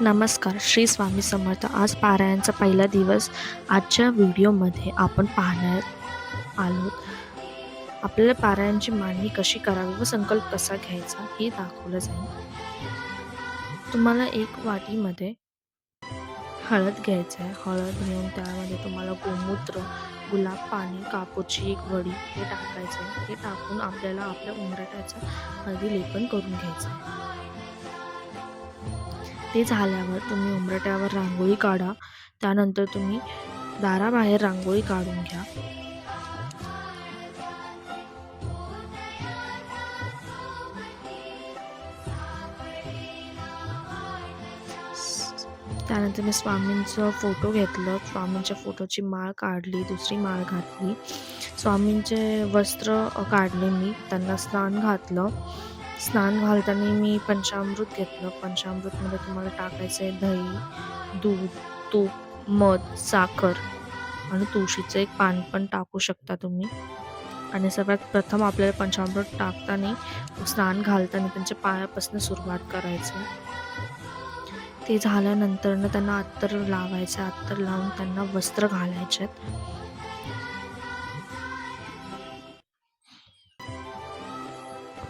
नमस्कार, श्री स्वामी समर्थ. आज पारायणचा पहिला दिवस. आजच्या व्हिडिओमध्ये आपण पाहण्यात आलो आपल्याला पारायणची मांडणी कशी करावी व संकल्प कसा घ्यायचा हे दाखवलं जाईल. तुम्हाला एक वाटीमध्ये हळद घ्यायचं आहे. हळद घेऊन त्यामध्ये तुम्हाला गोमूत्र, गुलाब पाणी, कापूरची एक वडी हे टाकायचं आहे. हे टाकून आपल्याला आपल्या उंबरठ्याचं हळदी लेपन करून घ्यायचं आहे. ते झाल्यावर तुम्ही उंबरठ्यावर रांगोळी काढा. त्यानंतर तुम्ही दाराबाहेर रांगोळी काढून घ्या. त्यानंतर मी स्वामींचं फोटो घेतलं. स्वामींच्या फोटोची माळ काढली, दुसरी माळ घातली. स्वामींचे वस्त्र काढले, मी त्यांना स्नान घातलं. स्नान घालताना मी पंचामृत घेतलं. पंचामृतमध्ये तुम्हाला टाकायचं आहे दही, दूध, तूप, मध, साखर आणि तुळशीचं एक पान पण टाकू शकता तुम्ही. आणि सर्वात प्रथम आपल्याला पंचामृत टाकताना स्नान घालताना त्यांच्या पायापासून सुरुवात करायची. ते झाल्यानंतर त्यांना अत्तर लावायचं. अत्तर लावून त्यांना वस्त्र घालायचे.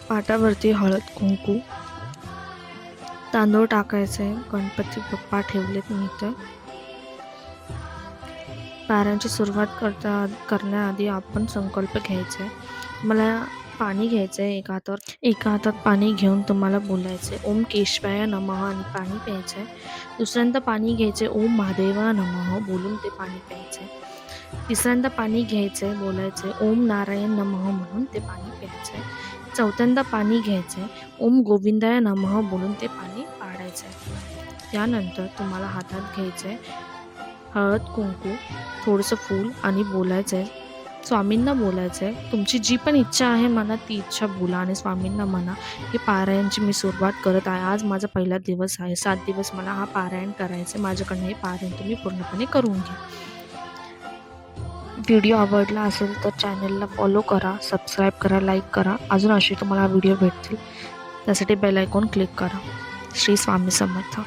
पाटावरती हळद कुंकू, तांदूळ टाकायचे. गणपती बाप्पा ठेवलेत मी इथं. पारायणची सुरुवात करण्याआधी आपण संकल्प घ्यायचा आहे. मला पाणी घ्यायचं आहे एका हातात पाणी घेऊन तुम्हाला बोलायचं आहे ओम केशवाय नमः आणि पाणी प्यायचं आहे. दुसऱ्यांदा पाणी घ्यायचं आहे ओम महादेवा नमः बोलून ते पाणी प्यायचं आहे. तिसऱ्यांदा पाणी घ्यायचं आहे, बोलायचं आहे ओम नारायण नमः म्हणून ते पाणी प्यायचं आहे. चौथ्यांदा पाणी घ्यायचं आहे ओम गोविंदाय नमः बोलून ते पाणी पाडायचं आहे. त्यानंतर तुम्हाला हातात घ्यायचं आहे हळद कुंकू, थोडंसं फूल आणि बोलायचं आहे. स्वामींना बोलायचं आहे तुमची जी पण इच्छा आहे मनात ती इच्छा बोला आणि स्वामींना म्हणा की पारायणची मी सुरुवात करत आहे. आज माझा पहिला दिवस आहे. 7 दिवस मला हा पारायण करायचं आहे. माझ्याकडनं हे पारायण तुम्ही पूर्णपणे करून घ्या. व्हिडिओ आवडला असेल तर चॅनलला फॉलो करा, सबस्क्राईब करा, लाईक करा. अजून असे तुम्हाला व्हिडिओ भेटतील त्यासाठी बेल आयकॉन क्लिक करा. श्री स्वामी समर्थ.